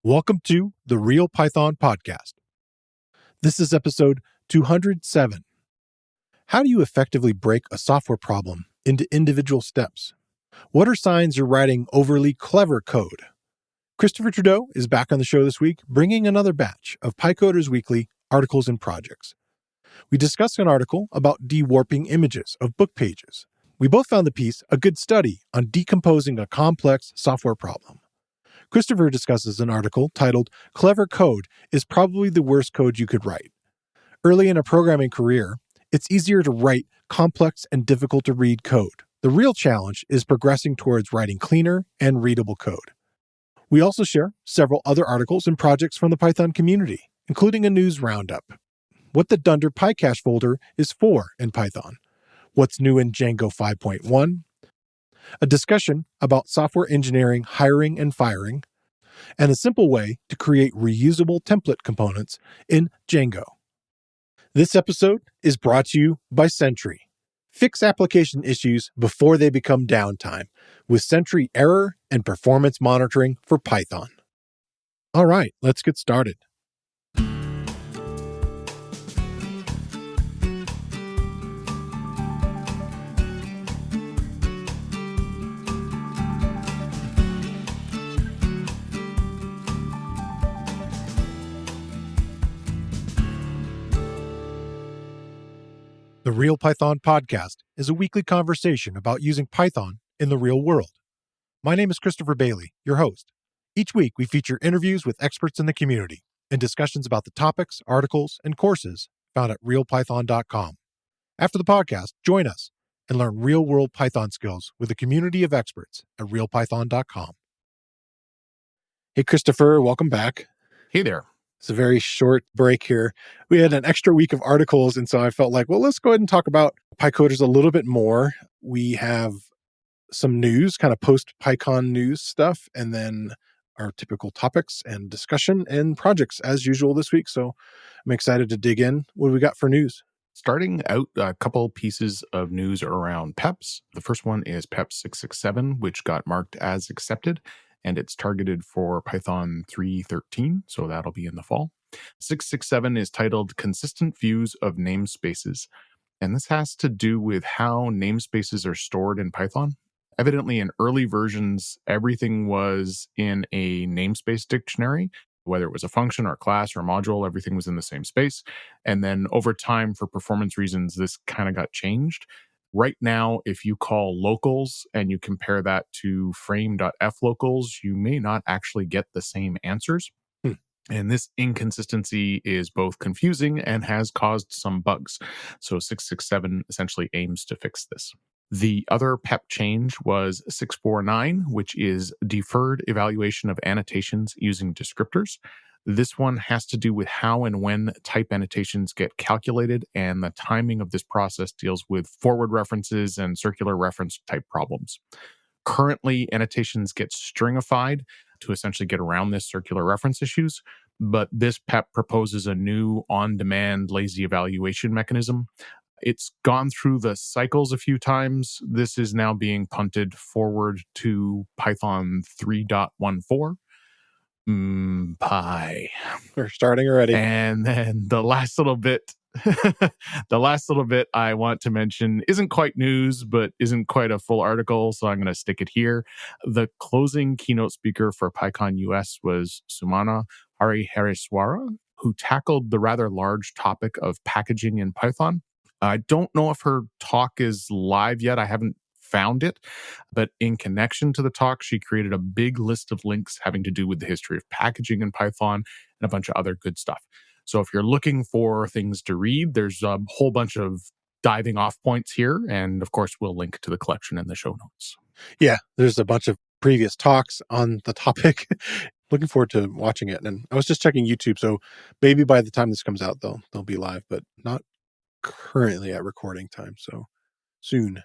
Welcome to the Real Python Podcast. This is episode 207. How do you effectively break a software problem into individual steps? What are signs you're writing overly clever code? Christopher Trudeau is back on the show this week, bringing another batch of PyCoder's Weekly articles and projects. We discussed an article about dewarping images of book pages. We both found the piece a good study on decomposing a complex software problem. Christopher discusses an article titled, "Clever Code is Probably the Worst Code You Could Write." Early in a programming career, it's easier to write complex and difficult to read code. The real challenge is progressing towards writing cleaner and readable code. We also share several other articles and projects from the Python community, including a news roundup. What the Dunder PyCache folder is for in Python. What's new in Django 5.1. A discussion about software engineering, hiring and firing, and a simple way to create reusable template components in Django. This episode is brought to you by Sentry. Fix application issues before they become downtime with Sentry error and performance monitoring for Python. All right, let's get started. The Real Python Podcast is a weekly conversation about using Python in the real world. My name is Christopher Bailey, your host. Each week, we feature interviews with experts in the community and discussions about the topics, articles, and courses found at realpython.com. After the podcast, join us and learn real-world Python skills with a community of experts at realpython.com. Hey, Christopher, welcome back. Hey there. It's a very short break here. We had an extra week of articles, and so I felt like, well, let's go ahead and talk about PyCoders a little bit more. We have some news, kind of post-PyCon news stuff, and then our typical topics and discussion and projects as usual this week. So I'm excited to dig in. What do we got for news? Starting out, a couple pieces of news around PEPs. The first one is PEP 667, which got marked as accepted, and it's targeted for Python 3.13, so that'll be in the fall. 667 is titled Consistent Views of Namespaces, and this has to do with how namespaces are stored in Python. Evidently, in early versions, everything was in a namespace dictionary, whether it was a function or a class or a module, everything was in the same space. And then over time, for performance reasons, this kind of got changed. Right now, if you call locals and you compare that to frame.f locals, you may not actually get the same answers. And this inconsistency is both confusing and has caused some bugs. So 667 essentially aims to fix this. The other PEP change was 649, which is deferred evaluation of annotations using descriptors. This one has to do with how and when type annotations get calculated, and the timing of this process deals with forward references and circular reference type problems. Currently, annotations get stringified to essentially get around this circular reference issues, but this PEP proposes a new on-demand lazy evaluation mechanism. It's gone through the cycles a few times. This is now being punted forward to Python 3.14. Py. We're starting already. And then the last little bit I want to mention isn't quite news, but isn't quite a full article, so I'm going to stick it here. The closing keynote speaker for PyCon US was Sumana Harihareswara, who tackled the rather large topic of packaging in Python. I don't know if her talk is live yet. I haven't found it, but in connection to the talk, she created a big list of links having to do with the history of packaging in Python and a bunch of other good stuff. So if you're looking for things to read, there's a whole bunch of diving off points here. And of course, we'll link to the collection in the show notes. Yeah, there's a bunch of previous talks on the topic. Looking forward to watching it. And I was just checking YouTube, so maybe by the time this comes out, they'll be live, but not currently at recording time, so soon.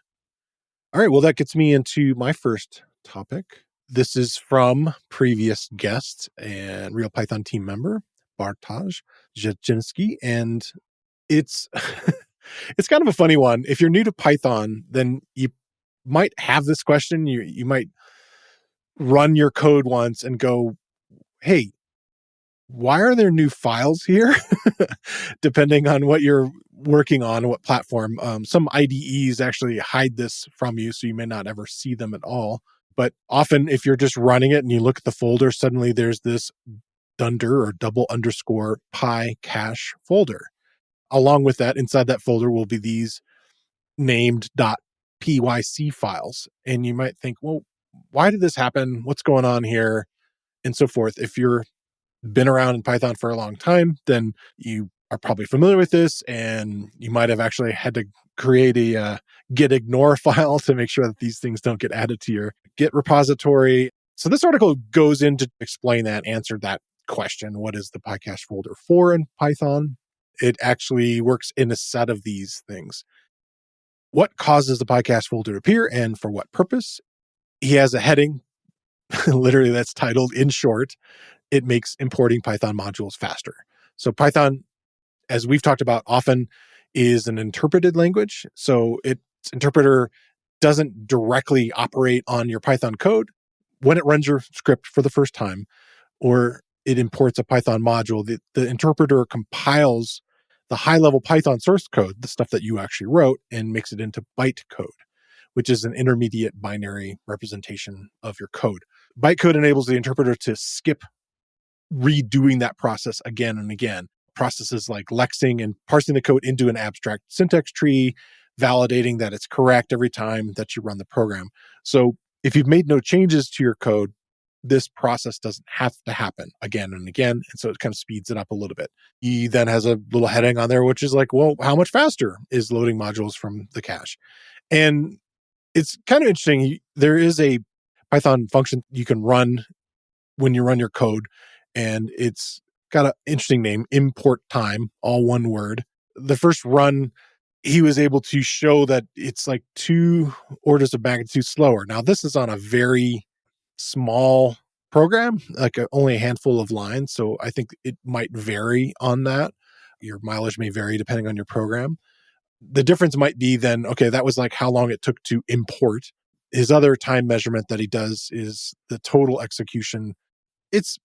All right, well, that gets me into my first topic. This is from previous guest and Real Python team member, Bartosz Jaczynski, and it's it's kind of a funny one. If you're new to Python, then you might have this question. You might run your code once and go, hey, why are there new files here? Depending on what you're working on, what platform. Some IDEs actually hide this from you, so you may not ever see them at all. But often, if you're just running it and you look at the folder, suddenly there's this dunder or double underscore py cache folder. Along with that, inside that folder will be these named .pyc files. And you might think, well, why did this happen? What's going on here? And so forth. If you're been around in Python for a long time, then you are probably familiar with this, and you might have actually had to create a git ignore file to make sure that these things don't get added to your Git repository. So this article goes in to explain that, answer that question. What is the PyCache folder for in Python? It actually works in a set of these things. What causes the PyCache folder to appear and for what purpose? He has a heading, literally that's titled, in short, it makes importing Python modules faster. So Python, as we've talked about often, is an interpreted language. So its interpreter doesn't directly operate on your Python code. When it runs your script for the first time, or it imports a Python module, the interpreter compiles the high-level Python source code, the stuff that you actually wrote, and makes it into bytecode, which is an intermediate binary representation of your code. Bytecode enables the interpreter to skip redoing that process again and again. Processes like lexing and parsing the code into an abstract syntax tree, validating that it's correct every time that you run the program. So if you've made no changes to your code, this process doesn't have to happen again and again. And so it kind of speeds it up a little bit. He then has a little heading on there, which is like, well, how much faster is loading modules from the cache? And it's kind of interesting. There is a Python function you can run when you run your code, and it's got an interesting name, import time, all one word. The first run, he was able to show that it's like 2 orders of magnitude slower. Now, this is on a very small program, like only a handful of lines. So I think it might vary on that. Your mileage may vary depending on your program. The difference might be then, okay, that was like how long it took to import. His other time measurement that he does is the total execution. It's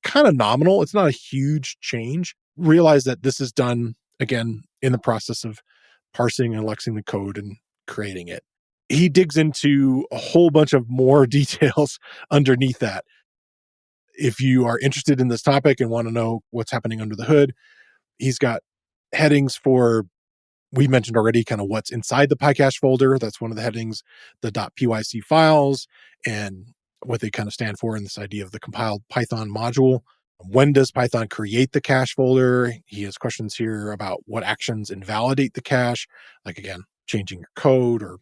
kind of nominal. It's not a huge change. Realize that this is done, again, in the process of parsing and lexing the code and creating it. He digs into a whole bunch of more details underneath that. If you are interested in this topic and want to know what's happening under the hood, he's got headings for, we mentioned already, kind of what's inside the PyCache folder. That's one of the headings, the .pyc files, and what they kind of stand for in this idea of the compiled Python module. When does Python create the cache folder? He has questions here about what actions invalidate the cache, like, again, changing your code or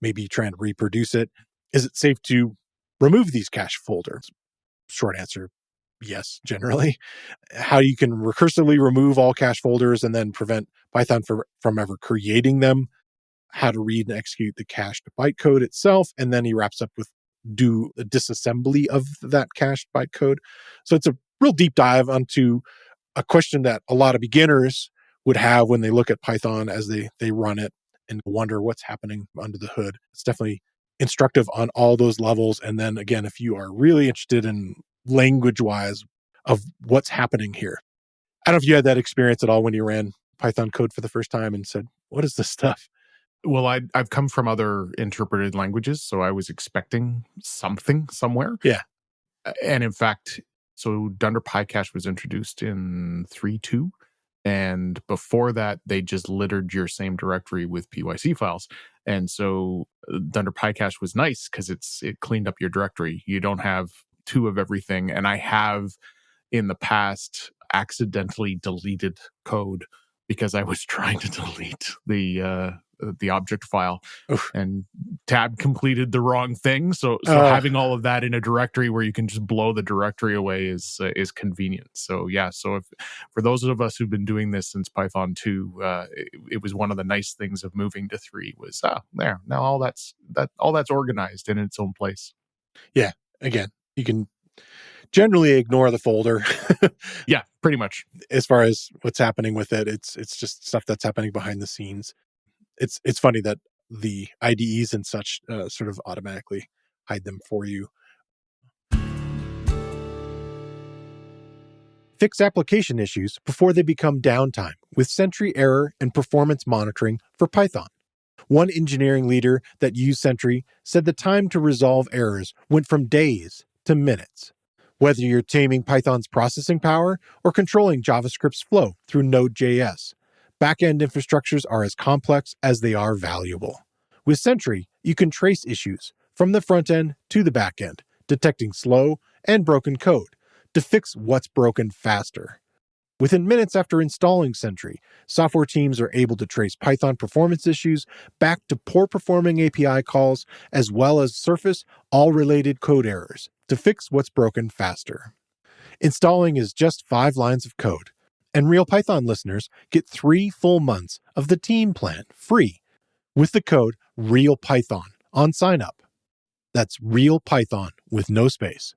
maybe trying to reproduce it. Is it safe to remove these cache folders? Short answer, yes, generally. How you can recursively remove all cache folders and then prevent Python from ever creating them. How to read and execute the cached bytecode itself. And then he wraps up with do a disassembly of that cached bytecode. So it's a real deep dive onto a question that a lot of beginners would have when they look at Python as they run it and wonder what's happening under the hood. It's definitely instructive on all those levels. And then again, if you are really interested in language-wise of what's happening here. I don't know if you had that experience at all when you ran Python code for the first time and said, what is this stuff? Well, I've come from other interpreted languages, so I was expecting something somewhere. Yeah. And in fact, so Dunder PyCache was introduced in 3.2. And before that, they just littered your same directory with PYC files. And so Dunder PyCache was nice because it cleaned up your directory. You don't have 2 of everything. And I have in the past accidentally deleted code because I was trying to delete the object file. Oof. And tab completed the wrong thing. So having all of that in a directory where you can just blow the directory away is convenient. So yeah, so if for those of us who've been doing this since Python 2, it was one of the nice things of moving to 3 was there. Now all that's organized in its own place. Yeah, again, you can generally ignore the folder. Yeah, pretty much. As far as what's happening with it, it's just stuff that's happening behind the scenes. It's funny that the IDEs and such sort of automatically hide them for you. Fix application issues before they become downtime with Sentry error and performance monitoring for Python. One engineering leader that used Sentry said the time to resolve errors went from days to minutes. Whether you're taming Python's processing power or controlling JavaScript's flow through Node.js, backend infrastructures are as complex as they are valuable. With Sentry, you can trace issues from the front end to the back end, detecting slow and broken code to fix what's broken faster. Within minutes after installing Sentry, software teams are able to trace Python performance issues back to poor-performing API calls, as well as surface all related code errors to fix what's broken faster. Installing is just 5 lines of code, and Real Python listeners get 3 full months of the team plan free with the code REALPython on sign-up. That's RealPython with no space.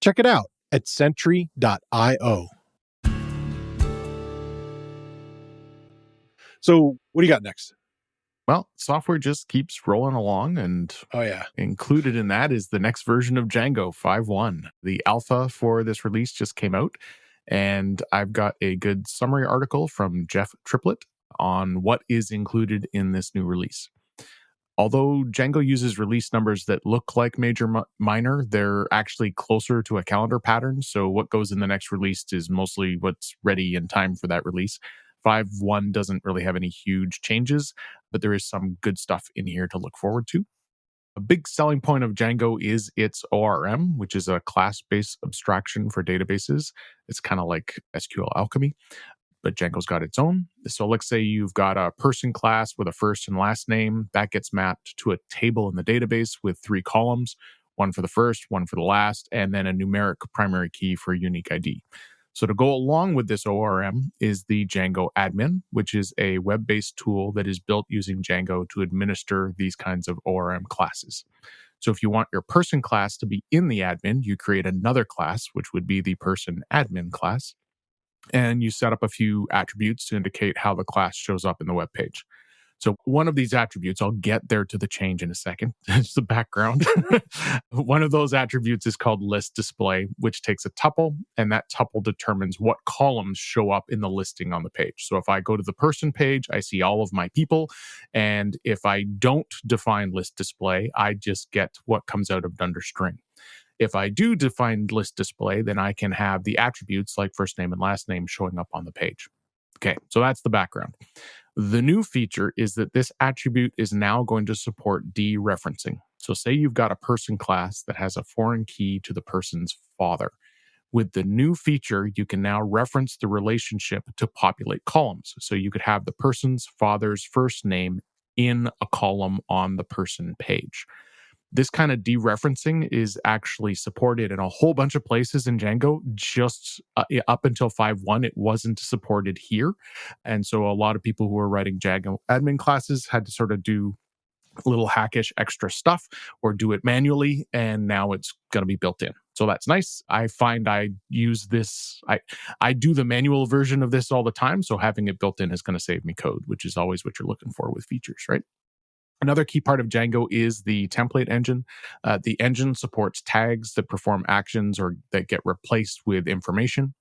Check it out at Sentry.io. So what do you got next? Well, software just keeps rolling along, and included in that is the next version of Django 5.1. The alpha for this release just came out, and I've got a good summary article from Jeff Triplett on what is included in this new release. Although Django uses release numbers that look like major minor, they're actually closer to a calendar pattern, so what goes in the next release is mostly what's ready in time for that release. 5.1 doesn't really have any huge changes, but there is some good stuff in here to look forward to. A big selling point of Django is its ORM, which is a class-based abstraction for databases. It's kind of like SQL Alchemy, but Django's got its own. So let's say you've got a person class with a first and last name. That gets mapped to a table in the database with 3 columns, one for the first, one for the last, and then a numeric primary key for a unique ID. So to go along with this ORM is the Django admin, which is a web-based tool that is built using Django to administer these kinds of ORM classes. So if you want your person class to be in the admin, you create another class, which would be the person admin class, and you set up a few attributes to indicate how the class shows up in the web page. So one of these attributes, I'll get there to the change in a second. It's the background. One of those attributes is called list display, which takes a tuple, and that tuple determines what columns show up in the listing on the page. So if I go to the person page, I see all of my people. And if I don't define list display, I just get what comes out of under string. If I do define list display, then I can have the attributes like first name and last name showing up on the page. Okay, so that's the background. The new feature is that this attribute is now going to support dereferencing. So say you've got a person class that has a foreign key to the person's father. With the new feature, you can now reference the relationship to populate columns. So you could have the person's father's first name in a column on the person page. This kind of dereferencing is actually supported in a whole bunch of places in Django. Just up until 5.1, it wasn't supported here. And so a lot of people who were writing Django admin classes had to sort of do little hackish extra stuff or do it manually. And now it's going to be built in. So that's nice. I find I use this, I do the manual version of this all the time. So having it built in is going to save me code, which is always what you're looking for with features, right? Another key part of Django is the template engine. The engine supports tags that perform actions or that get replaced with information.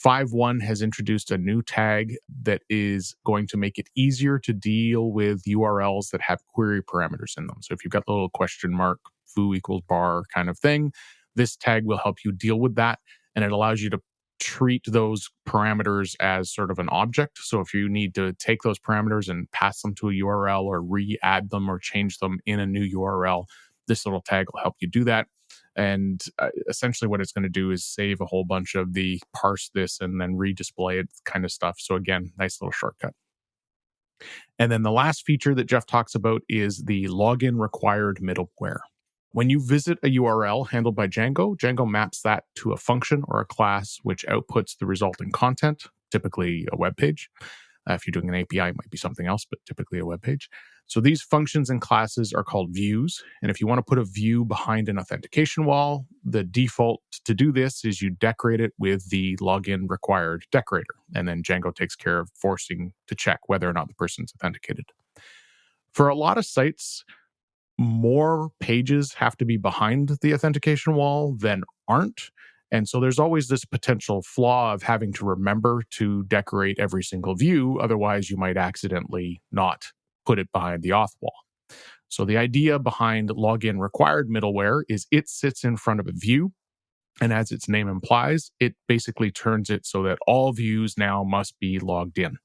5.1 has introduced a new tag that is going to make it easier to deal with URLs that have query parameters in them. So if you've got the little question mark, foo equals bar kind of thing, this tag will help you deal with that. And it allows you to treat those parameters as sort of an object. So if you need to take those parameters and pass them to a URL or re-add them or change them in a new URL, this little tag will help you do that. And essentially what it's going to do is save a whole bunch of the parse this and then redisplay it kind of stuff. So again, nice little shortcut. And then the last feature that Jeff talks about is the login required middleware. When you visit a URL handled by Django, Django maps that to a function or a class which outputs the resulting content, typically a web page. If you're doing an API, it might be something else, but typically a web page. So these functions and classes are called views. And if you want to put a view behind an authentication wall, the default to do this is you decorate it with the login required decorator. And then Django takes care of forcing to check whether or not the person's authenticated. For a lot of sites, more pages have to be behind the authentication wall than aren't. And so there's always this potential flaw of having to remember to decorate every single view. Otherwise, you might accidentally not put it behind the auth wall. So the idea behind login required middleware is it sits in front of a view. And as its name implies, it basically turns it so that all views now must be logged in.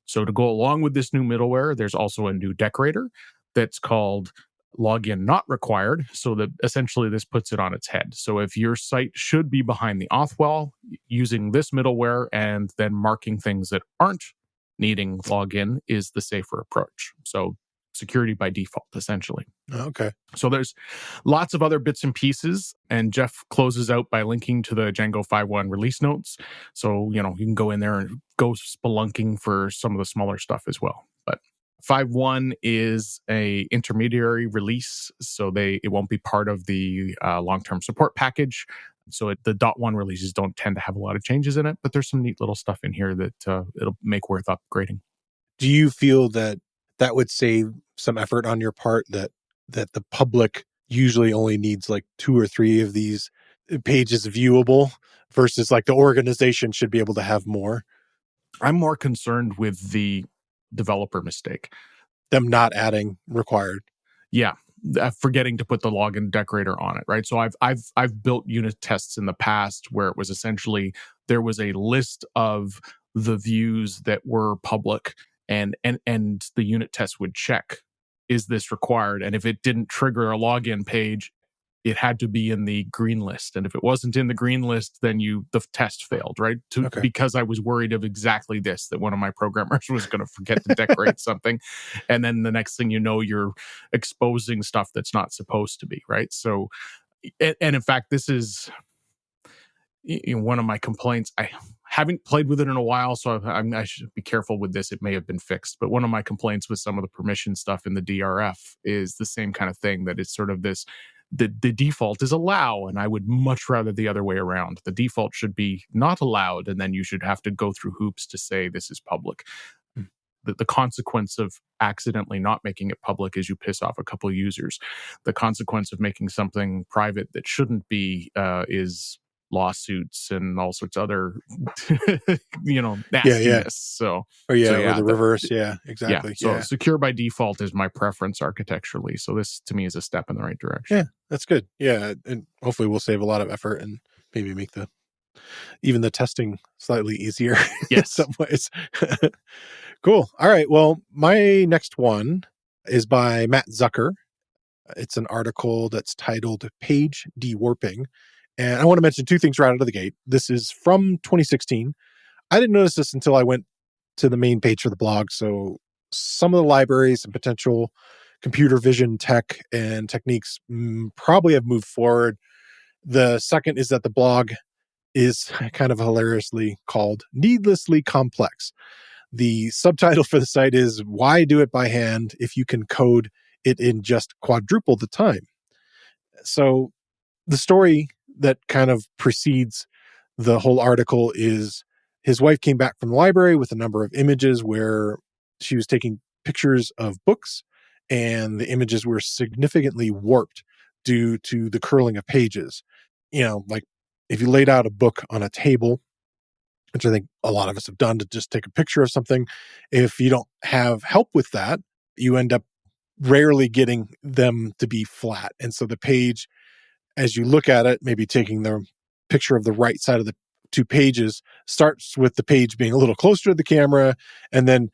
So to go along with this new middleware, there's also a new decorator that's called login not required. So that essentially this puts it on its head. So if your site should be behind the auth wall, using this middleware and then marking things that aren't needing login is the safer approach. So security by default, essentially. Okay. So there's lots of other bits and pieces, and Jeff closes out by linking to the Django 5.1 release notes. So, you can go in there and go spelunking for some of the smaller stuff as well. But 5.1 is a intermediary release, so it won't be part of the long-term support package. So the .1 releases don't tend to have a lot of changes in it, but there's some neat little stuff in here that it'll make worth upgrading. Do you feel that would save some effort on your part, that the public usually only needs like 2 or 3 of these pages viewable versus like the organization should be able to have more? I'm more concerned with the developer mistake. Them not adding required. Yeah. Forgetting to put the login decorator on it, right? So I've built unit tests in the past where it was essentially there was a list of the views that were public, and the unit test would check, is this required? And if it didn't trigger a login page, it had to be in the green list. And if it wasn't in the green list, then the test failed, right? Because I was worried of exactly this, that one of my programmers was going to forget to decorate something. And then the next thing you know, you're exposing stuff that's not supposed to be, right? So, and in fact, this is one of my complaints. I haven't played with it in a while, so I should be careful with this. It may have been fixed. But one of my complaints with some of the permission stuff in the DRF is the same kind of thing, that it's sort of this, the default is allow, and I would much rather the other way around. The default should be not allowed, and then you should have to go through hoops to say this is public. The consequence of accidentally not making it public is you piss off a couple of users. The consequence of making something private that shouldn't be is lawsuits and all sorts of other, nastiness. Yeah. So, or the reverse. Yeah, exactly. So secure by default is my preference architecturally. So this to me is a step in the right direction. Yeah, that's good. Yeah, and hopefully we'll save a lot of effort and maybe make even the testing slightly easier in some ways. Cool. All right. Well, my next one is by Matt Zucker. It's an article that's titled Page Dewarping. And I want to mention 2 things right out of the gate. This is from 2016. I didn't notice this until I went to the main page for the blog. So some of the libraries and potential computer vision tech and techniques probably have moved forward. The second is that the blog is kind of hilariously called Needlessly Complex. The subtitle for the site is Why Do It By Hand If You Can Code It in Just Quadruple the Time? So the story that kind of precedes the whole article is his wife came back from the library with a number of images where she was taking pictures of books, and the images were significantly warped due to the curling of pages. Like if you laid out a book on a table, which I think a lot of us have done, to just take a picture of something, if you don't have help with that, you end up rarely getting them to be flat. And so the page, as you look at it, maybe taking the picture of the right side of the 2 pages, starts with the page being a little closer to the camera, and then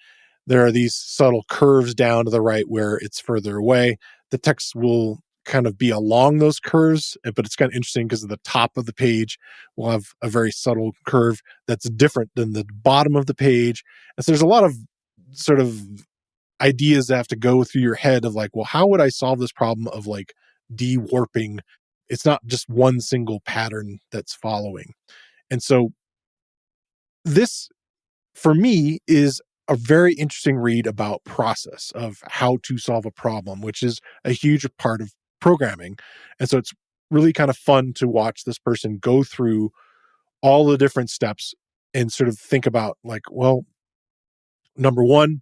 there are these subtle curves down to the right where it's further away. The text will kind of be along those curves, but it's kind of interesting because the top of the page will have a very subtle curve that's different than the bottom of the page. And so there's a lot of sort of ideas that have to go through your head of like, well, how would I solve this problem of like dewarping? It's not just one single pattern that's following. And so this, for me, is a very interesting read about process of how to solve a problem, which is a huge part of programming. And so it's really kind of fun to watch this person go through all the different steps and sort of think about like, well, number one,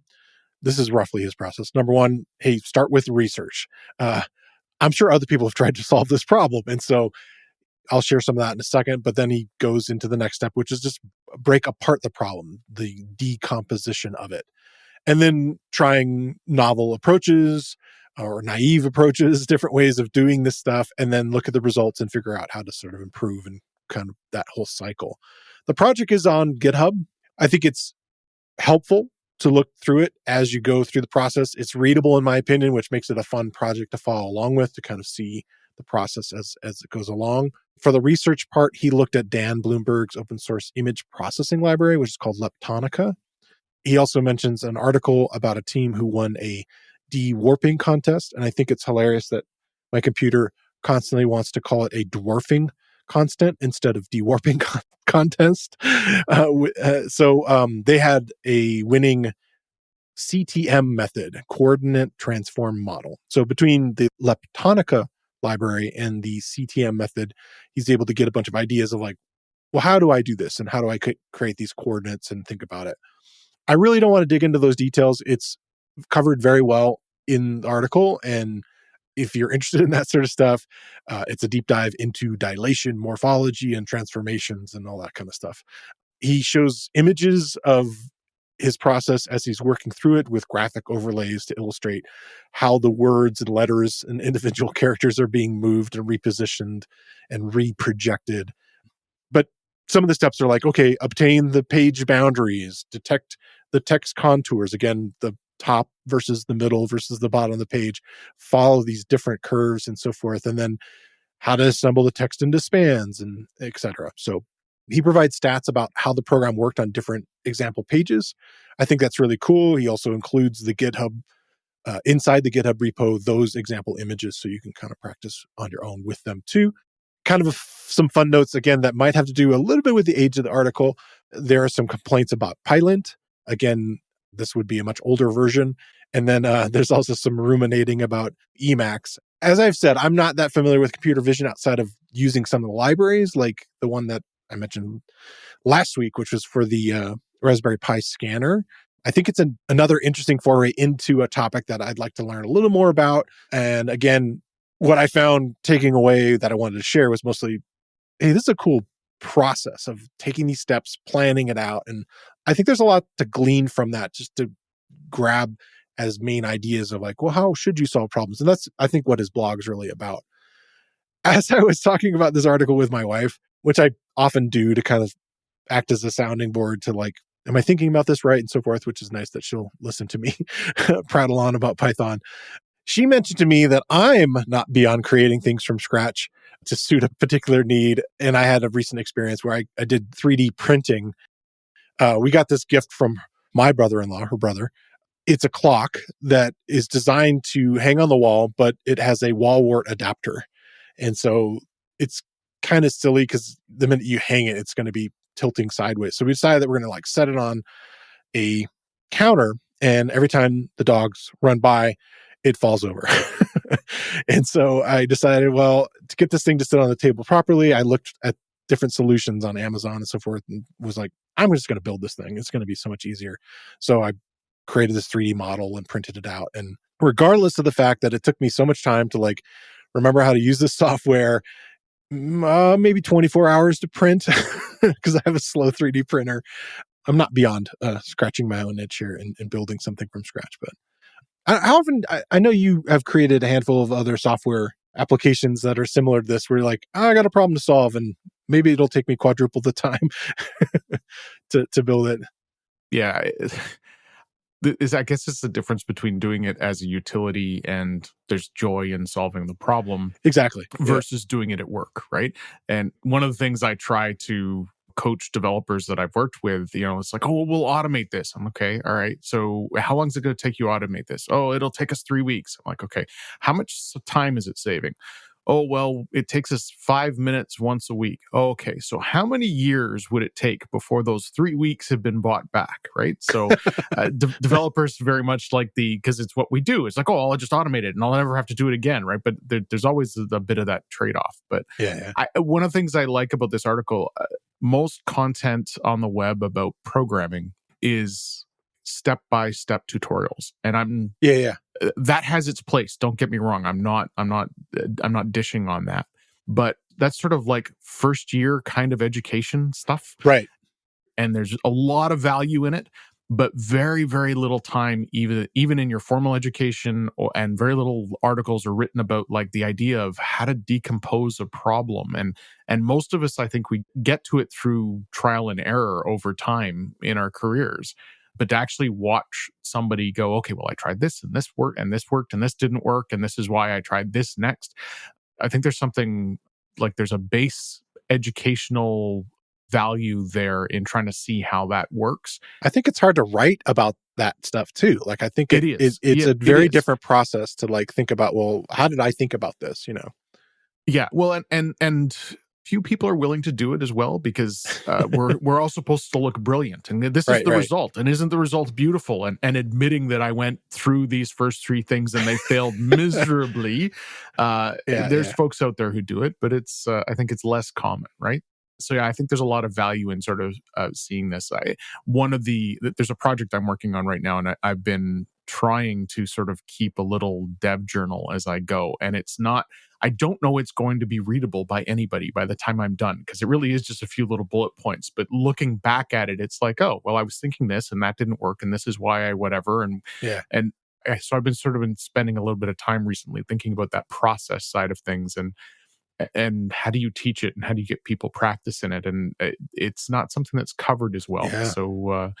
this is roughly his process. Number one, hey, start with research. I'm sure other people have tried to solve this problem. And so I'll share some of that in a second, but then he goes into the next step, which is just break apart the problem, the decomposition of it, and then trying novel approaches or naive approaches, different ways of doing this stuff, and then look at the results and figure out how to sort of improve and kind of that whole cycle. The project is on GitHub. I think it's helpful to look through it as you go through the process. It's readable, in my opinion, which makes it a fun project to follow along with, to kind of see the process as it goes along. For the research part, he looked at Dan Bloomberg's open source image processing library, which is called Leptonica. He also mentions an article about a team who won a dewarping contest. And I think it's hilarious that my computer constantly wants to call it a dwarfing constant instead of dewarping contest. So they had a winning CTM method, coordinate transform model. So between the Leptonica library and the CTM method, he's able to get a bunch of ideas of like, well, how do I do this? And how do I create these coordinates and think about it? I really don't want to dig into those details. It's covered very well in the article. And if you're interested in that sort of stuff, it's a deep dive into dilation, morphology, and transformations and all that kind of stuff. He shows images of his process as he's working through it with graphic overlays to illustrate how the words and letters and individual characters are being moved and repositioned and reprojected. But some of the steps are like, okay, obtain the page boundaries, detect the text contours. Again, the top versus the middle versus the bottom of the page, follow these different curves and so forth. And then how to assemble the text into spans and etc. So he provides stats about how the program worked on different example pages. I think that's really cool. He also includes the GitHub, inside the GitHub repo, those example images, so you can kind of practice on your own with them too. Kind of some fun notes, again, that might have to do a little bit with the age of the article. There are some complaints about Pylint. Again, this would be a much older version. And then there's also some ruminating about Emacs. As I've said, I'm not that familiar with computer vision outside of using some of the libraries, like the one that I mentioned last week, which was for the Raspberry Pi scanner. I think it's another interesting foray into a topic that I'd like to learn a little more about. And again, what I found taking away that I wanted to share was mostly, hey, this is a cool process of taking these steps, planning it out. And I think there's a lot to glean from that, just to grab as main ideas of like, well, how should you solve problems? And that's, I think, what his blog is really about. As I was talking about this article with my wife, which I often do to kind of act as a sounding board to like, am I thinking about this right? And so forth, which is nice that she'll listen to me prattle on about Python. She mentioned to me that I'm not beyond creating things from scratch to suit a particular need. And I had a recent experience where I did 3D printing. We got this gift from my brother-in-law, her brother. It's a clock that is designed to hang on the wall, but it has a wall wart adapter. And so it's kind of silly because the minute you hang it, it's going to be tilting sideways. So we decided that we're going to like set it on a counter, and every time the dogs run by, it falls over. And so I decided, well, to get this thing to sit on the table properly, I looked at different solutions on Amazon and so forth and was like, I'm just going to build this thing. It's going to be so much easier. So I created this 3D model and printed it out. And regardless of the fact that it took me so much time to like remember how to use this software, maybe 24 hours to print because I have a slow 3D printer, I'm not beyond scratching my own itch here and building something from scratch. But how often, I know you have created a handful of other software applications that are similar to this, where you're like, I got a problem to solve, and maybe it'll take me quadruple the time to build it. Yeah. I guess it's the difference between doing it as a utility and there's joy in solving the problem. Exactly. Versus doing it at work, right? And one of the things I try to coach developers that I've worked with, it's like, oh, we'll automate this. I'm okay. All right. So how long is it going to take you to automate this? Oh, it'll take us 3 weeks. I'm like, okay. How much time is it saving? Oh, well, it takes us 5 minutes once a week. Oh, okay. So how many years would it take before those 3 weeks have been bought back, right? So developers very much like because it's what we do. It's like, oh, I'll just automate it and I'll never have to do it again, right? But there's always a bit of that trade-off. But yeah. One of the things I like about this article, most content on the web about programming is step-by-step tutorials. And that has its place. Don't get me wrong. I'm not dishing on that. but that's sort of like first year kind of education stuff. Right. And there's a lot of value in it, but very, very little time, even in your formal education, and very little articles are written about like the idea of how to decompose a problem. And most of us, I think, we get to it through trial and error over time in our careers. But to actually watch somebody go, okay, well, I tried this and this worked and this didn't work, and this is why I tried this next. I think there's something like there's a base educational value there in trying to see how that works. I think it's hard to write about that stuff too. Like, I think it's Yeah, a very different process to like think about, well, how did I think about this, Yeah, well, and few people are willing to do it as well, because we're all supposed to look brilliant, and this is the result, and isn't the result beautiful? And admitting that I went through these first three things and they failed miserably. There's folks out there who do it, but it's I think it's less common, right? So yeah, I think there's a lot of value in sort of seeing this. There's a project I'm working on right now, and I've been trying to sort of keep a little dev journal as I go. And I don't know it's going to be readable by anybody by the time I'm done, because it really is just a few little bullet points. But looking back at it, it's like, oh, well, I was thinking this and that didn't work, and this is why I whatever. And so I've been spending a little bit of time recently thinking about that process side of things, and how do you teach it, and how do you get people practice in it? And it's not something that's covered as well. Yeah. So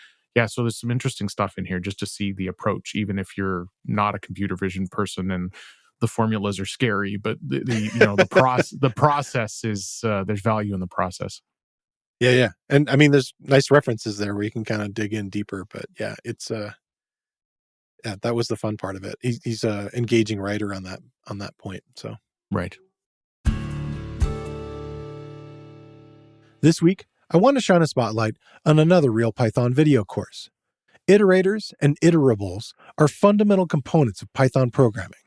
so there's some interesting stuff in here just to see the approach, even if you're not a computer vision person and the formulas are scary, but the process is there's value in the process. Yeah. And I mean, there's nice references there where you can kind of dig in deeper, but it's that was the fun part of it. He's a engaging writer on that point. So right. This week, I want to shine a spotlight on another Real Python video course. Iterators and iterables are fundamental components of Python programming,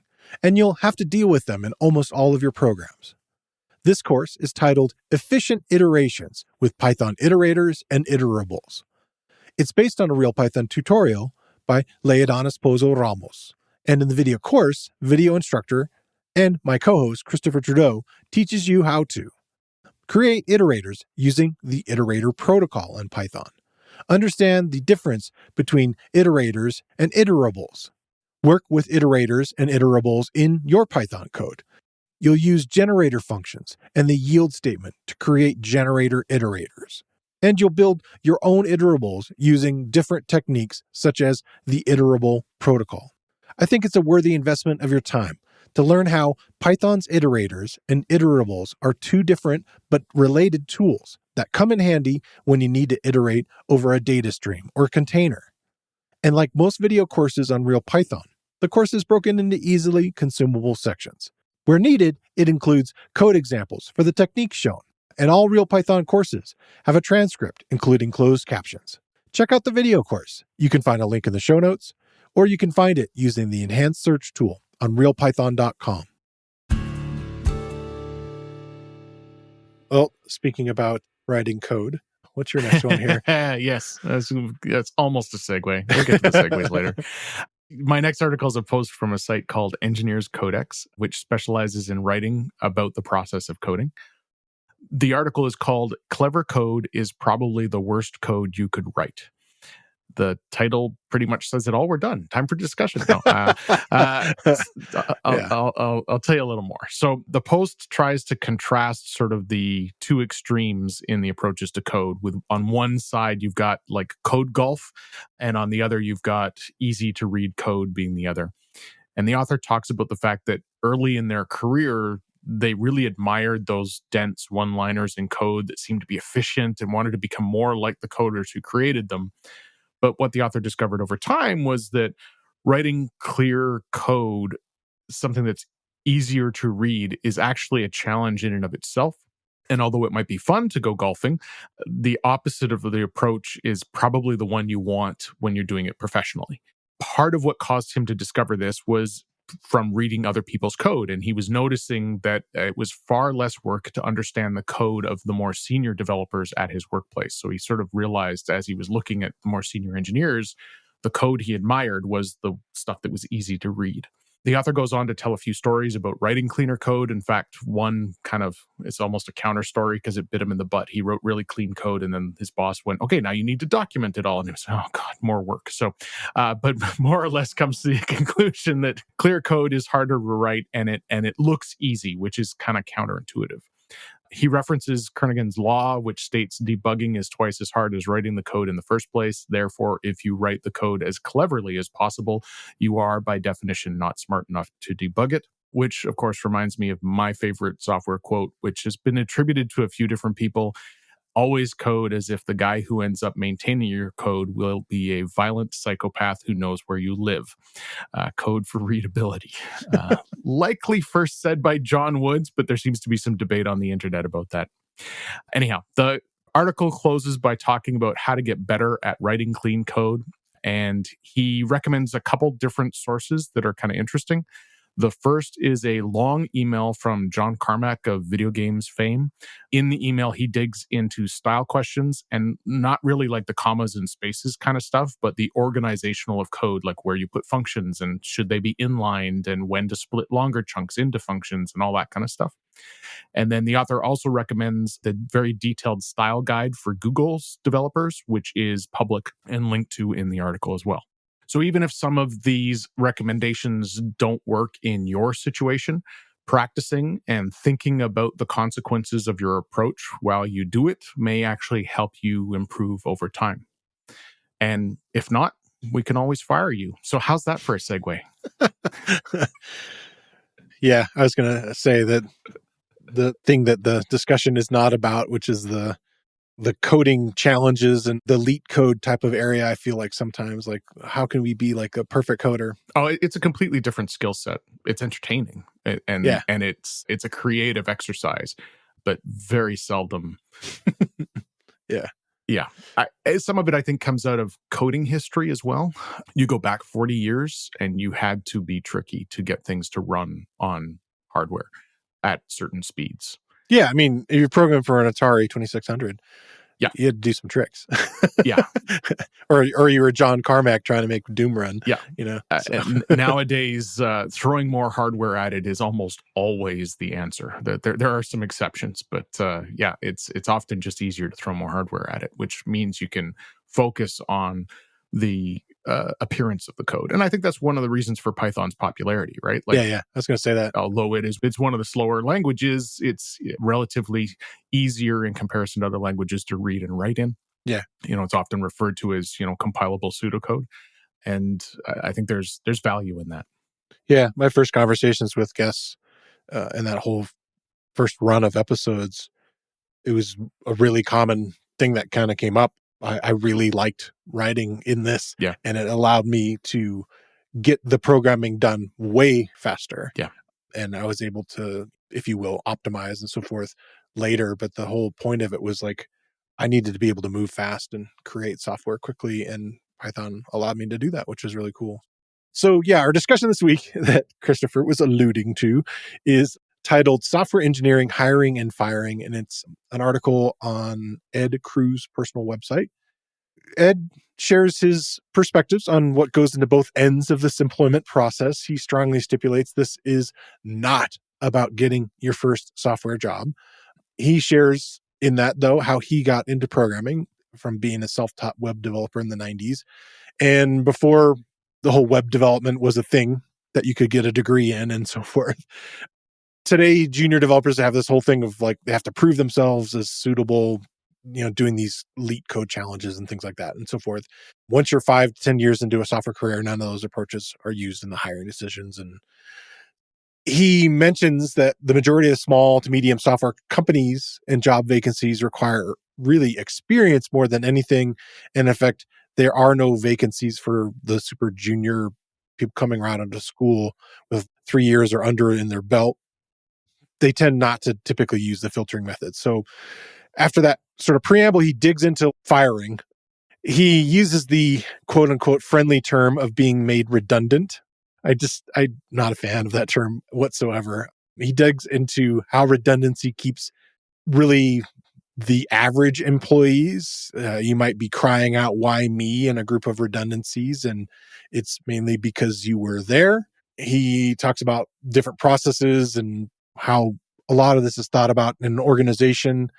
and you'll have to deal with them in almost all of your programs. This course is titled Efficient Iterations with Python Iterators and Iterables. It's based on a Real Python tutorial by Leodanis Pozo Ramos, and in the video course, video instructor and my co-host Christopher Trudeau teaches you how to create iterators using the iterator protocol in Python. Understand the difference between iterators and iterables. Work with iterators and iterables in your Python code. You'll use generator functions and the yield statement to create generator iterators. And you'll build your own iterables using different techniques such as the iterable protocol. I think it's a worthy investment of your time to learn how Python's iterators and iterables are two different but related tools that come in handy when you need to iterate over a data stream or container. And like most video courses on Real Python, the course is broken into easily consumable sections. Where needed, it includes code examples for the techniques shown, and all Real Python courses have a transcript including closed captions. Check out the video course. You can find a link in the show notes, or you can find it using the enhanced search tool on realpython.com. Well, speaking about writing code, what's your next one here? Yes, that's almost a segue. We'll get to the segues later. My next article is a post from a site called Engineers Codex, which specializes in writing about the process of coding. The article is called Clever Code is Probably the Worst Code You Could Write. The title pretty much says it all. We're done. Time for discussion. No, I'll tell you a little more. So the post tries to contrast sort of the two extremes in the approaches to code. With on one side, you've got like code golf, and on the other, you've got easy to read code being the other. And the author talks about the fact that early in their career, they really admired those dense one-liners in code that seemed to be efficient and wanted to become more like the coders who created them. But what the author discovered over time was that writing clear code, something that's easier to read, is actually a challenge in and of itself. And although it might be fun to go golfing, the opposite of the approach is probably the one you want when you're doing it professionally. Part of what caused him to discover this was from reading other people's code. And he was noticing that it was far less work to understand the code of the more senior developers at his workplace. So he sort of realized as he was looking at the more senior engineers, the code he admired was the stuff that was easy to read. The author goes on to tell a few stories about writing cleaner code. In fact, one kind of, it's almost a counter story because it bit him in the butt. He wrote really clean code and then his boss went, okay, now you need to document it all. And he was, oh God, more work. So, but more or less comes to the conclusion that clear code is harder to write and it looks easy, which is kind of counterintuitive. He references Kernighan's law, which states debugging is twice as hard as writing the code in the first place. Therefore, if you write the code as cleverly as possible, you are, by definition, not smart enough to debug it. Which, of course, reminds me of my favorite software quote, which has been attributed to a few different people. Always code as if the guy who ends up maintaining your code will be a violent psychopath who knows where you live. Code for readability. Likely first said by John Woods, but there seems to be some debate on the internet about that. Anyhow, the article closes by talking about how to get better at writing clean code. And he recommends a couple different sources that are kind of interesting. The first is a long email from John Carmack of video games fame. In the email, he digs into style questions and not really like the commas and spaces kind of stuff, but the organizational of code, like where you put functions and should they be inlined and when to split longer chunks into functions and all that kind of stuff. And then the author also recommends the very detailed style guide for Google's developers, which is public and linked to in the article as well. So even if some of these recommendations don't work in your situation, practicing and thinking about the consequences of your approach while you do it may actually help you improve over time. And if not, we can always fire you. So how's that for a segue? Yeah, I was going to say that the thing that the discussion is not about, which is the coding challenges and the leet code type of area, I feel like sometimes, like, how can we be like a perfect coder? Oh, it's a completely different skill set. It's entertaining and it's a creative exercise, but very seldom. Yeah. Some of it, I think, comes out of coding history as well. You go back 40 years and you had to be tricky to get things to run on hardware at certain speeds. Yeah, I mean, if you're programming for an Atari 2600, yeah, you had to do some tricks. Yeah. or you were John Carmack trying to make Doom run. Yeah. You know. And nowadays, throwing more hardware at it is almost always the answer. There are some exceptions, but it's often just easier to throw more hardware at it, which means you can focus on the appearance of the code. And I think that's one of the reasons for Python's popularity, right? Like, I was going to say that. Although it's one of the slower languages, it's relatively easier in comparison to other languages to read and write in. Yeah. It's often referred to as, compilable pseudocode. And I think there's value in that. Yeah. My first conversations with guests in that whole first run of episodes, it was a really common thing that kind of came up. I really liked writing in this, and it allowed me to get the programming done way faster. Yeah. And I was able to, if you will, optimize and so forth later. But the whole point of it was like, I needed to be able to move fast and create software quickly. And Python allowed me to do that, which was really cool. So yeah, our discussion this week that Christopher was alluding to is titled Software Engineering, Hiring and Firing. And it's an article on Ed Crew's personal website. Ed shares his perspectives on what goes into both ends of this employment process. He strongly stipulates this is not about getting your first software job. He shares in that, though, how he got into programming from being a self-taught web developer in the 90s. And before the whole web development was a thing that you could get a degree in and so forth. Today, junior developers have this whole thing of like, they have to prove themselves as suitable, doing these leet code challenges and things like that and so forth. Once you're 5 to 10 years into a software career, none of those approaches are used in the hiring decisions. And he mentions that the majority of small to medium software companies and job vacancies require really experience more than anything. And in fact, there are no vacancies for the super junior people coming right out of school with 3 years or under in their belt. They tend not to typically use the filtering method. So after that sort of preamble, he digs into firing. He uses the quote unquote friendly term of being made redundant. I'm not a fan of that term whatsoever. He digs into how redundancy keeps really the average employees. You might be crying out, why me, in a group of redundancies? And it's mainly because you were there He talks about different processes and how a lot of this is thought about in an organization.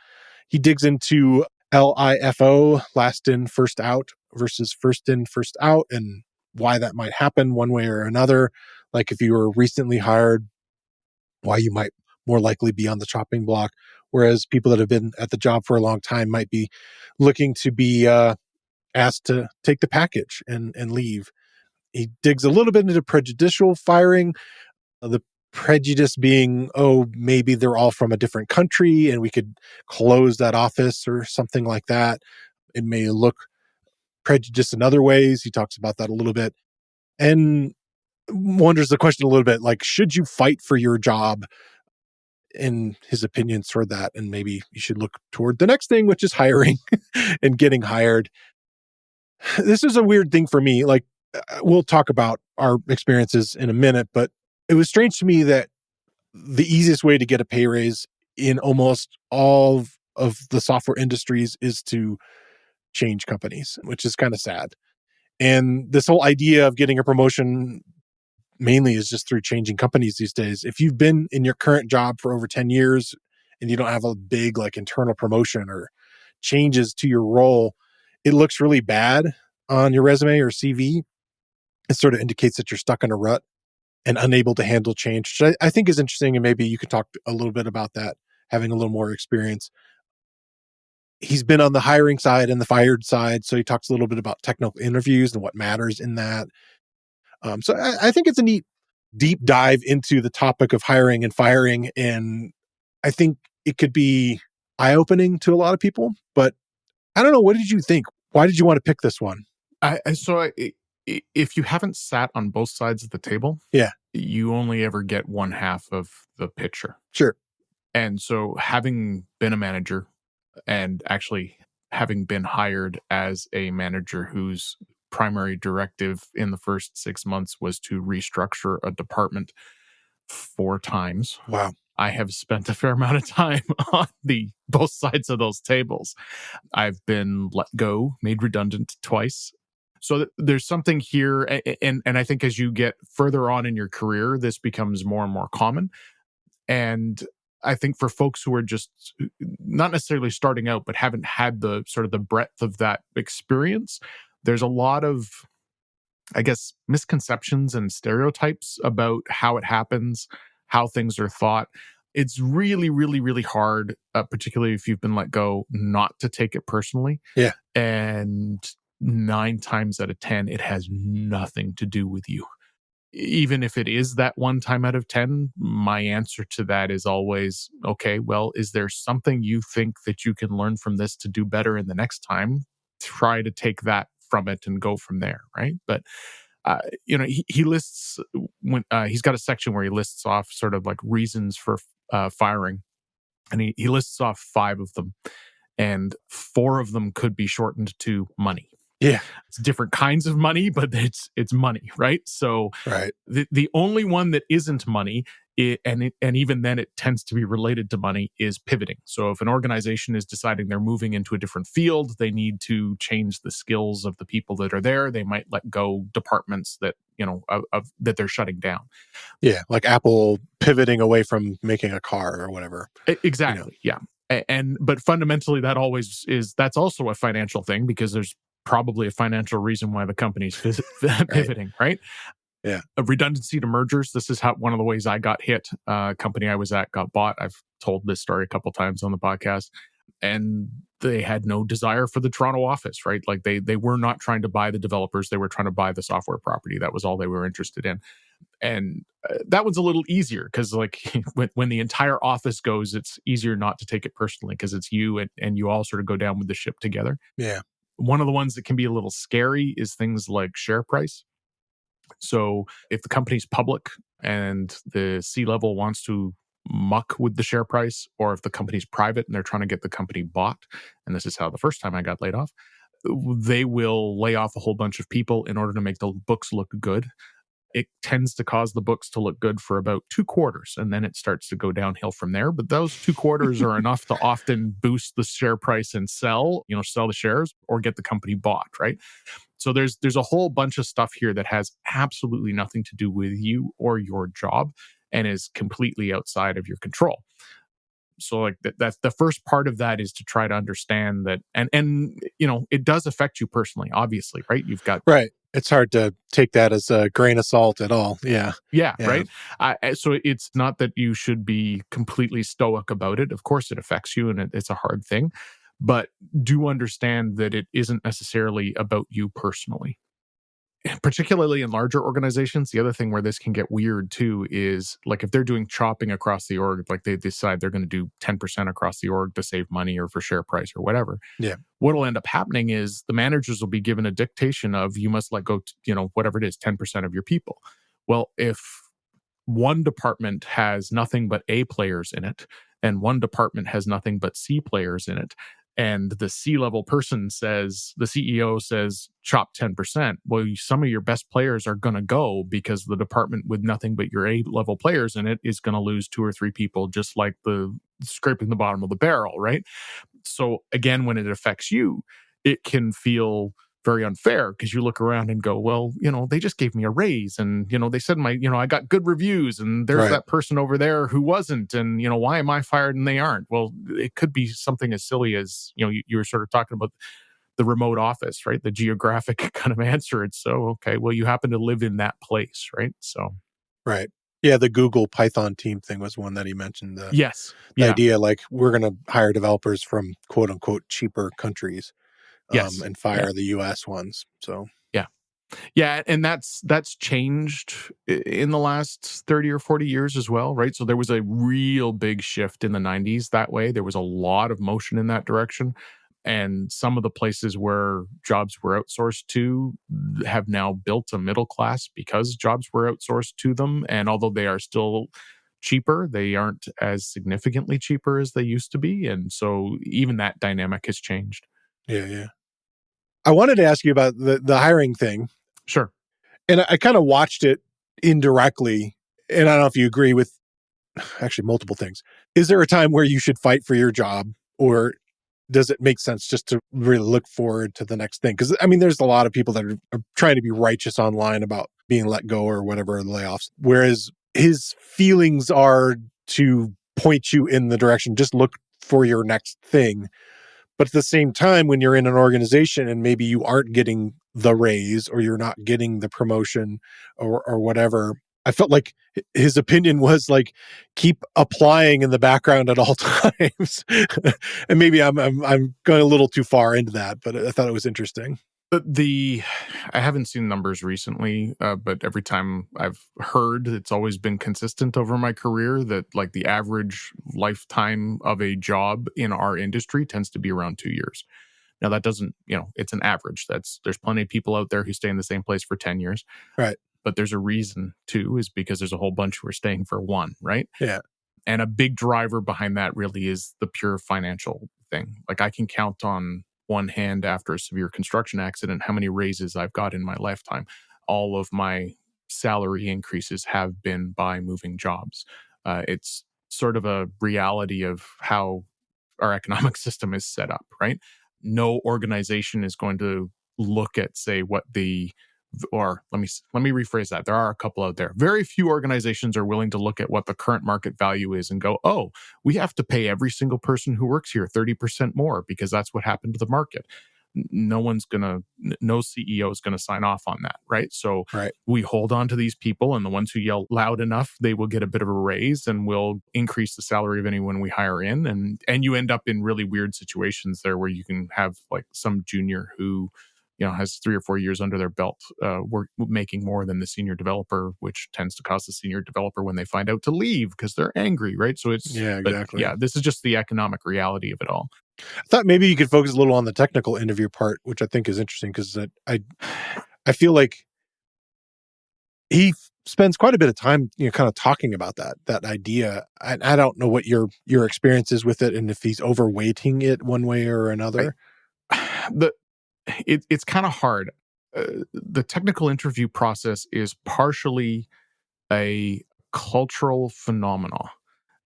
He digs into LIFO, last in, first out, versus first in, first out, and why that might happen one way or another. Like if you were recently hired, why you might more likely be on the chopping block, whereas people that have been at the job for a long time might be looking to be asked to take the package and leave. He digs a little bit into prejudicial firing, the prejudice being, oh, maybe they're all from a different country and we could close that office or something like that. It may look prejudiced in other ways. He talks about that a little bit and wonders the question a little bit, like, should you fight for your job? In his opinions toward that, and maybe you should look toward the next thing, which is hiring and getting hired. This is a weird thing for me. Like, we'll talk about our experiences in a minute, but it was strange to me that the easiest way to get a pay raise in almost all of the software industries is to change companies, which is kind of sad. And this whole idea of getting a promotion mainly is just through changing companies these days. If you've been in your current job for over 10 years and you don't have a big like internal promotion or changes to your role, it looks really bad on your resume or CV. It sort of indicates that you're stuck in a rut and unable to handle change, which I think is interesting. And maybe you could talk a little bit about that, having a little more experience. He's been on the hiring side and the fired side. So he talks a little bit about technical interviews and what matters in that. So I think it's a neat deep dive into the topic of hiring and firing. And I think it could be eye-opening to a lot of people, but I don't know. What did you think? Why did you want to pick this one? If you haven't sat on both sides of the table, yeah, you only ever get one half of the picture. Sure. And so having been a manager and actually having been hired as a manager whose primary directive in the first 6 months was to restructure a department 4 times. Wow. I have spent a fair amount of time on both sides of those tables. I've been let go, made redundant twice. So there's something here. And I think as you get further on in your career, this becomes more and more common. And I think for folks who are just not necessarily starting out, but haven't had the sort of the breadth of that experience, there's a lot of, I guess, misconceptions and stereotypes about how it happens, how things are thought. It's really, really, really hard, particularly if you've been let go, not to take it personally. Yeah. And 9 times out of 10, it has nothing to do with you. Even if it is that 1 time out of 10, my answer to that is always, okay, well, is there something you think that you can learn from this to do better in the next time? Try to take that from it and go from there, right? But he lists when he's got a section where he lists off sort of like reasons for firing, and he lists off 5 of them, and 4 of them could be shortened to money. Yeah, it's different kinds of money, but it's money, right? So right. The only one that isn't money, and even then it tends to be related to money, is pivoting. So if an organization is deciding they're moving into a different field, they need to change the skills of the people that are there. They might let go departments that that they're shutting down. Yeah, like Apple pivoting away from making a car or whatever. Exactly. Yeah. But fundamentally, that's also a financial thing, because there's probably a financial reason why the company's pivoting, right? Yeah. A redundancy to mergers. This is one of the ways I got hit. Company I was at got bought. I've told this story a couple times on the podcast, and they had no desire for the Toronto office, right? Like they were not trying to buy the developers. They were trying to buy the software property. That was all they were interested in. And that one's a little easier because like when the entire office goes, it's easier not to take it personally because it's you and you all sort of go down with the ship together. Yeah. One of the ones that can be a little scary is things like share price. So if the company's public and the C-level wants to muck with the share price, or if the company's private and they're trying to get the company bought, and this is how the first time I got laid off, they will lay off a whole bunch of people in order to make the books look good. It tends to cause the books to look good for about 2 quarters, and then it starts to go downhill from there. But those 2 quarters are enough to often boost the share price and sell the shares or get the company bought, right? So there's a whole bunch of stuff here that has absolutely nothing to do with you or your job and is completely outside of your control. So like that's the first part of that, is to try to understand that, and it does affect you personally, obviously, right? You've got Right. It's hard to take that as a grain of salt at all. Yeah. yeah, right. So it's not that you should be completely stoic about it. Of course, it affects you, and it's a hard thing, but do understand that it isn't necessarily about you personally. Particularly in larger organizations, the other thing where this can get weird too is like if they're doing chopping across the org, like they decide they're going to do 10% across the org to save money or for share price or whatever. Yeah. What'll end up happening is the managers will be given a dictation of you must let go, whatever it is, 10% of your people. Well, if one department has nothing but A players in it, and one department has nothing but C players in it, and the C-level person says, the CEO says, chop 10%. Well, some of your best players are going to go because the department with nothing but your A-level players in it is going to lose 2 or 3 people, just like the scraping the bottom of the barrel, right? So again, when it affects you, it can feel very unfair because you look around and go, well, they just gave me a raise, and they said I got good reviews, and there's Right. that person over there who wasn't, and why am I fired and they aren't? Well, it could be something as silly as you were sort of talking about the remote office, right? The geographic kind of answer. It's okay, well, you happen to live in that place, right? So Right. Yeah, the Google Python team thing was one that he mentioned. The yes, yeah, idea, like, we're going to hire developers from quote unquote cheaper countries, yes, and yeah, fire the US ones. So yeah. Yeah, and that's changed in the last 30 or 40 years as well, right? So there was a real big shift in the 90s that way. There was a lot of motion in that direction. And some of the places where jobs were outsourced to have now built a middle class because jobs were outsourced to them. And although they are still cheaper, they aren't as significantly cheaper as they used to be. And so even that dynamic has changed. yeah. I wanted to ask you about the hiring thing. Sure. And I kind of watched it indirectly. And I don't know if you agree with actually multiple things. Is there a time where you should fight for your job, or does it make sense just to really look forward to the next thing? Because, I mean, there's a lot of people that are trying to be righteous online about being let go or whatever, the layoffs, whereas his feelings are to point you in the direction, just look for your next thing. But at the same time, when you're in an organization and maybe you aren't getting the raise or you're not getting the promotion or whatever, I felt like his opinion was like, keep applying in the background at all times. And maybe I'm going a little too far into that, but I thought it was interesting. But I haven't seen numbers recently, but every time I've heard, it's always been consistent over my career that like the average lifetime of a job in our industry tends to be around 2 years. Now that doesn't, it's an average. There's plenty of people out there who stay in the same place for 10 years. Right. But there's a reason too, is because there's a whole bunch who are staying for 1, right? Yeah. And a big driver behind that really is the pure financial thing. Like I can count on one hand after a severe construction accident how many raises I've got in my lifetime. All of my salary increases have been by moving jobs. It's sort of a reality of how our economic system is set up, right? No organization is going to look at, say, what the or let me rephrase that. There are a couple out there. Very few organizations are willing to look at what the current market value is and go, oh, we have to pay every single person who works here 30% more because that's what happened to the market. No CEO is going to sign off on that, right? So Right. we hold on to these people, and the ones who yell loud enough, they will get a bit of a raise, and we'll increase the salary of anyone we hire in. And you end up in really weird situations there where you can have like some junior who has 3 or 4 years under their belt, making more than the senior developer, which tends to cause the senior developer when they find out to leave because they're angry, right? So exactly. This is just the economic reality of it all. I thought maybe you could focus a little on the technical interview part, which I think is interesting because I feel like he spends quite a bit of time, kind of talking about that idea. I don't know what your experience is with it, and if he's overweighting it one way or another. It's kind of hard. The technical interview process is partially a cultural phenomenon.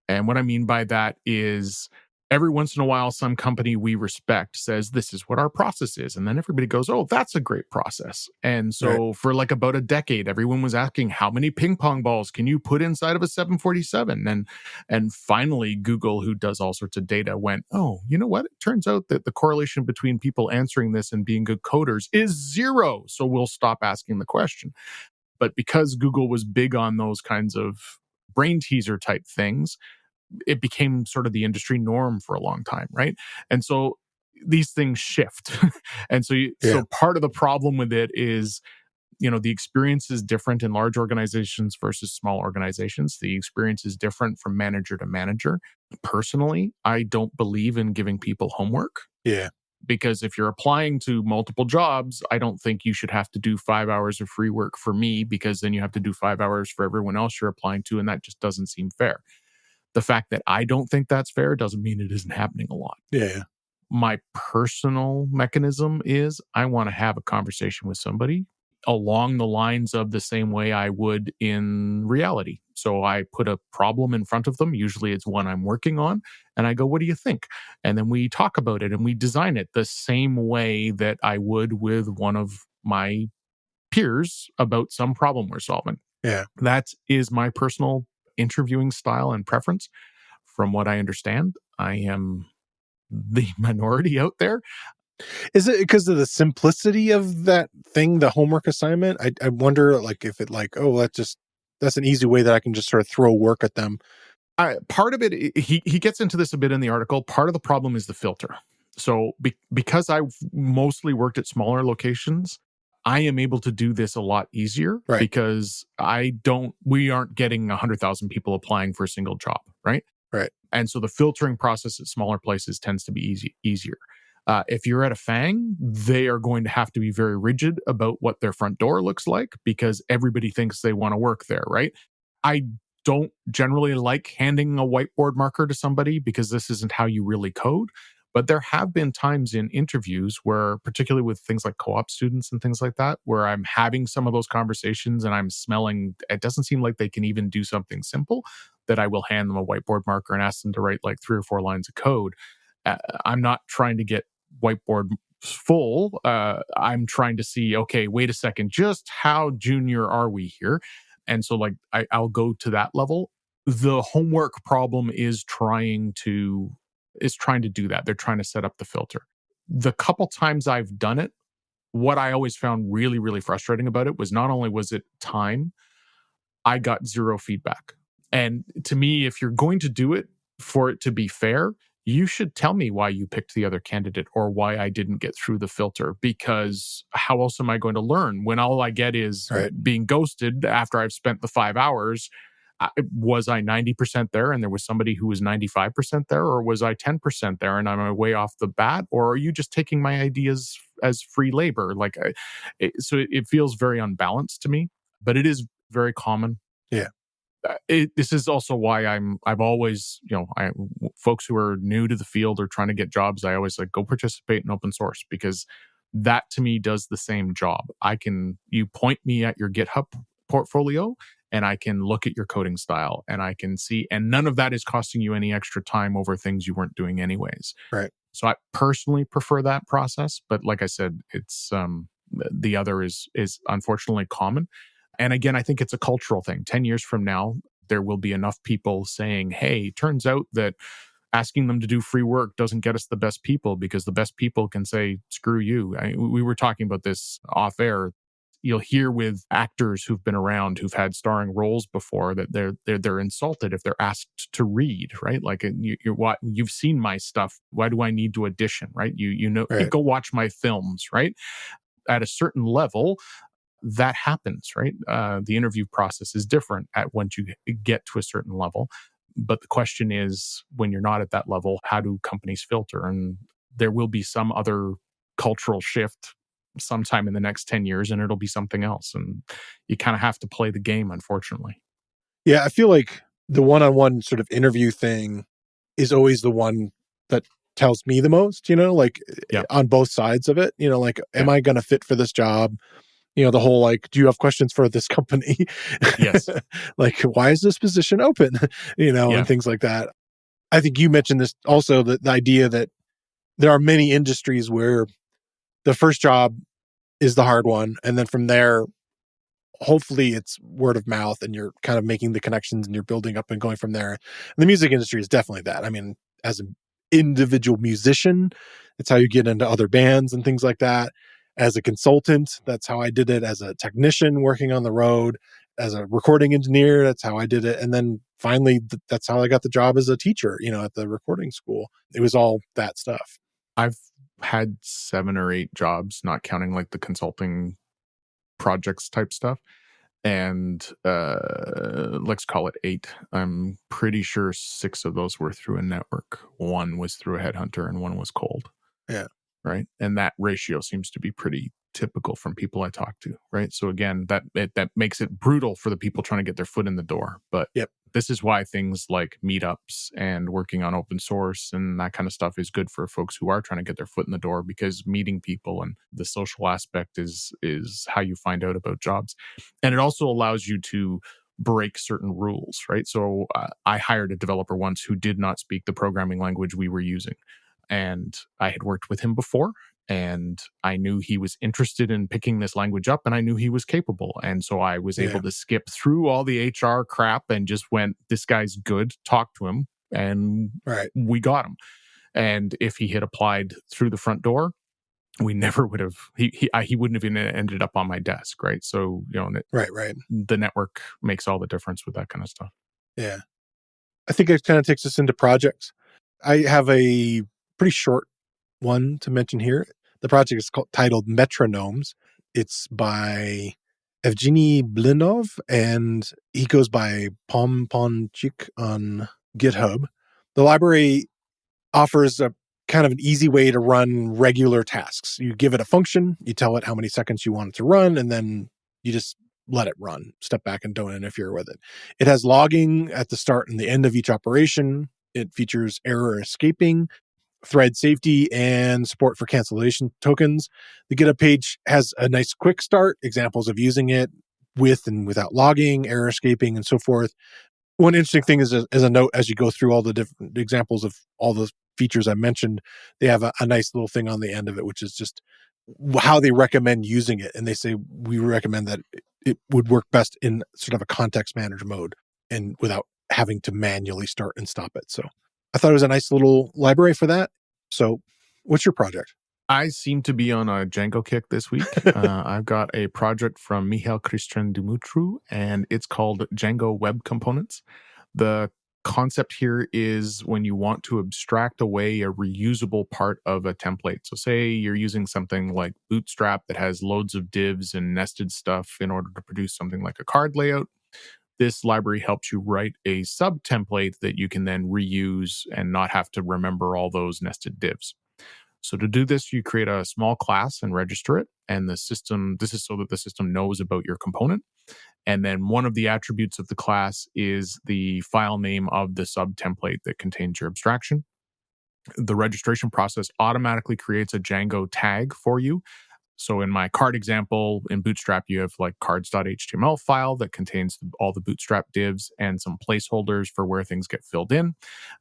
And what I mean by that is Every once in a while, some company we respect says, this is what our process is. And then everybody goes, oh, that's a great process. And so for like about a decade, everyone was asking, how many ping pong balls can you put inside of a 747? And finally, Google, who does all sorts of data, went, oh, you know what? It turns out that the correlation between people answering this and being good coders is 0. So we'll stop asking the question. But because Google was big on those kinds of brain teaser type things, it became sort of the industry norm for a long time, right? And so these things shift. And so so part of the problem with it is, the experience is different in large organizations versus small organizations. The experience is different from manager to manager. Personally, I don't believe in giving people homework. Yeah. Because if you're applying to multiple jobs, I don't think you should have to do 5 hours of free work for me, because then you have to do 5 hours for everyone else you're applying to, and that just doesn't seem fair. The fact that I don't think that's fair doesn't mean it isn't happening a lot. Yeah. My personal mechanism is I want to have a conversation with somebody along the lines of the same way I would in reality. So I put a problem in front of them. Usually it's one I'm working on. And I go, what do you think? And then we talk about it and we design it the same way that I would with one of my peers about some problem we're solving. Yeah. That is my personal interviewing style and preference. From what I understand, I am the minority out there. Is it because of the simplicity of that thing, the homework assignment? I wonder, like, if it that's an easy way that I can just sort of throw work at them. Part of it, he gets into this a bit in the article. Part of the problem is the filter. So because I've mostly worked at smaller locations, I am able to do this a lot easier, right? Because we aren't getting 100,000 people applying for a single job, right? Right. And so the filtering process at smaller places tends to be easier. If you're at a FANG, they are going to have to be very rigid about what their front door looks like, because everybody thinks they want to work there, right? I don't generally like handing a whiteboard marker to somebody, because this isn't how you really code. But there have been times in interviews where, particularly with things like co-op students and things like that, where I'm having some of those conversations and I'm smelling, it doesn't seem like they can even do something simple, that I will hand them a whiteboard marker and ask them to write like 3 or 4 lines of code. I'm not trying to get whiteboard full. I'm trying to see, okay, wait a second, just how junior are we here? And so like I'll go to that level. The homework problem is trying to do that. They're trying to set up the filter. The couple times I've done it, what I always found really, really frustrating about it was not only was it time, I got 0 feedback. And to me, if you're going to do it for it to be fair, you should tell me why you picked the other candidate or why I didn't get through the filter, because how else am I going to learn when all I get is being ghosted after I've spent the 5 hours? Was I 90% there and there was somebody who was 95% there, or was I 10% there and I'm way off the bat? Or are you just taking my ideas as free labor? So it feels very unbalanced to me, but it is very common. Yeah. This is also why I've always, folks who are new to the field or trying to get jobs, I always go participate in open source, because that to me does the same job. You point me at your GitHub portfolio and I can look at your coding style and I can see, and none of that is costing you any extra time over things you weren't doing anyways. Right. So I personally prefer that process, but like I said, it's the other is unfortunately common. And again, I think it's a cultural thing. 10 years from now, there will be enough people saying, hey, turns out that asking them to do free work doesn't get us the best people, because the best people can say, screw you. We were talking about this off air. You'll hear with actors who've been around, who've had starring roles before, that they're insulted if they're asked to read, right? Like you've seen my stuff. Why do I need to audition, right? Right. Go watch my films, right? At a certain level, that happens, right? The interview process is different once you get to a certain level. But the question is, when you're not at that level, how do companies filter? And there will be some other cultural shift sometime in the next 10 years, and it'll be something else. And you kind of have to play the game, unfortunately. Yeah, I feel like the one-on-one sort of interview thing is always the one that tells me the most, on both sides of it, am I going to fit for this job? The whole, do you have questions for this company? Yes. Why is this position open? And things like that. I think you mentioned this also, the idea that there are many industries where the first job is the hard one. And then from there, hopefully it's word of mouth and you're kind of making the connections and you're building up and going from there. And the music industry is definitely that. I mean, as an individual musician, it's how you get into other bands and things like that. As a consultant, that's how I did it. As a technician working on the road, as a recording engineer, that's how I did it. And then finally, that's how I got the job as a teacher, at the recording school. It was all that stuff. I've had 7 or 8 jobs, not counting like the consulting projects type stuff. And let's call it 8. I'm pretty sure 6 of those were through a network. 1 was through a headhunter and 1 was cold. Yeah. Right. And that ratio seems to be pretty typical from people I talk to. Right. So again, that makes it brutal for the people trying to get their foot in the door. But this is why things like meetups and working on open source and that kind of stuff is good for folks who are trying to get their foot in the door, because meeting people and the social aspect is how you find out about jobs. And it also allows you to break certain rules. Right. So I hired a developer once who did not speak the programming language we were using. And I had worked with him before, and I knew he was interested in picking this language up, and I knew he was capable. And so I was able to skip through all the HR crap and just went, this guy's good, talk to him, and we got him. And if he had applied through the front door, we never would have, he wouldn't have even ended up on my desk, right? So, the network makes all the difference with that kind of stuff. Yeah. I think it kind of takes us into projects. I have a pretty short one to mention here. The project is titled Metronomes. It's by Evgeny Blinov, and he goes by Pomponchik on GitHub. The library offers a kind of an easy way to run regular tasks. You give it a function, you tell it how many seconds you want it to run, and then you just let it run. Step back and don't interfere with it. It has logging at the start and the end of each operation. It features error escaping, thread safety, and support for cancellation tokens. The GitHub page has a nice quick start, examples of using it with and without logging, error escaping, and so forth. One interesting thing is, as a note, as you go through all the different examples of all the features I mentioned, they have a nice little thing on the end of it, which is just how they recommend using it. And they say, we recommend that it would work best in sort of a context manager mode and without having to manually start and stop it. So I thought it was a nice little library for that. So what's your project? I seem to be on a Django kick this week. I've got a project from Mihail Cristian Dumitru, and it's called Django-web-components. The concept here is when you want to abstract away a reusable part of a template. So say you're using something like Bootstrap that has loads of divs and nested stuff in order to produce something like a card layout. This library helps you write a sub-template that you can then reuse and not have to remember all those nested divs. So to do this, you create a small class and register it. And this is so that the system knows about your component. And then one of the attributes of the class is the file name of the sub-template that contains your abstraction. The registration process automatically creates a Django tag for you. So in my card example, in Bootstrap, you have like cards.html file that contains all the Bootstrap divs and some placeholders for where things get filled in.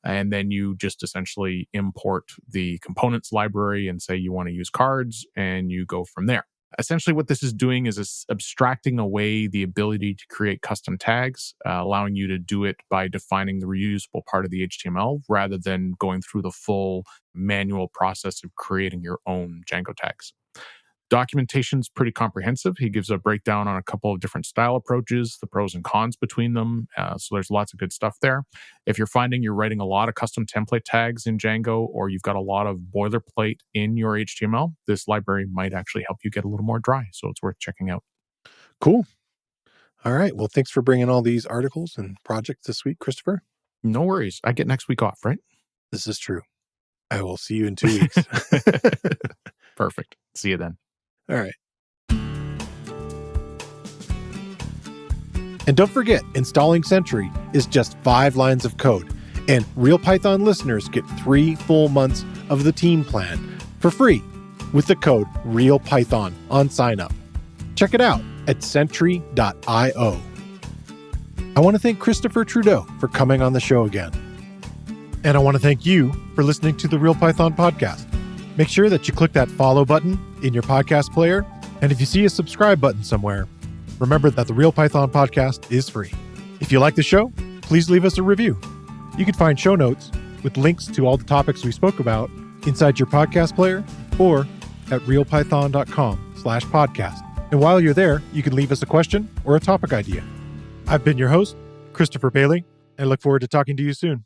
And then you just essentially import the components library and say you want to use cards, and you go from there. Essentially, what this is doing is abstracting away the ability to create custom tags, allowing you to do it by defining the reusable part of the HTML rather than going through the full manual process of creating your own Django tags. Documentation's pretty comprehensive. He gives a breakdown on a couple of different style approaches, the pros and cons between them. So there's lots of good stuff there. If you're finding you're writing a lot of custom template tags in Django, or you've got a lot of boilerplate in your HTML, this library might actually help you get a little more dry. So it's worth checking out. Cool. All right. Well, thanks for bringing all these articles and projects this week, Christopher. No worries. I get next week off, right? This is true. I will see you in 2 weeks. Perfect. See you then. All right. And don't forget, installing Sentry is just 5 lines of code, and Real Python listeners get 3 full months of the team plan for free with the code RealPython on sign up. Check it out at sentry.io. I want to thank Christopher Trudeau for coming on the show again. And I want to thank you for listening to the Real Python Podcast. Make sure that you click that follow button in your podcast player. And if you see a subscribe button somewhere, remember that the Real Python Podcast is free. If you like the show, please leave us a review. You can find show notes with links to all the topics we spoke about inside your podcast player or at realpython.com/podcast. And while you're there, you can leave us a question or a topic idea. I've been your host, Christopher Bailey, and look forward to talking to you soon.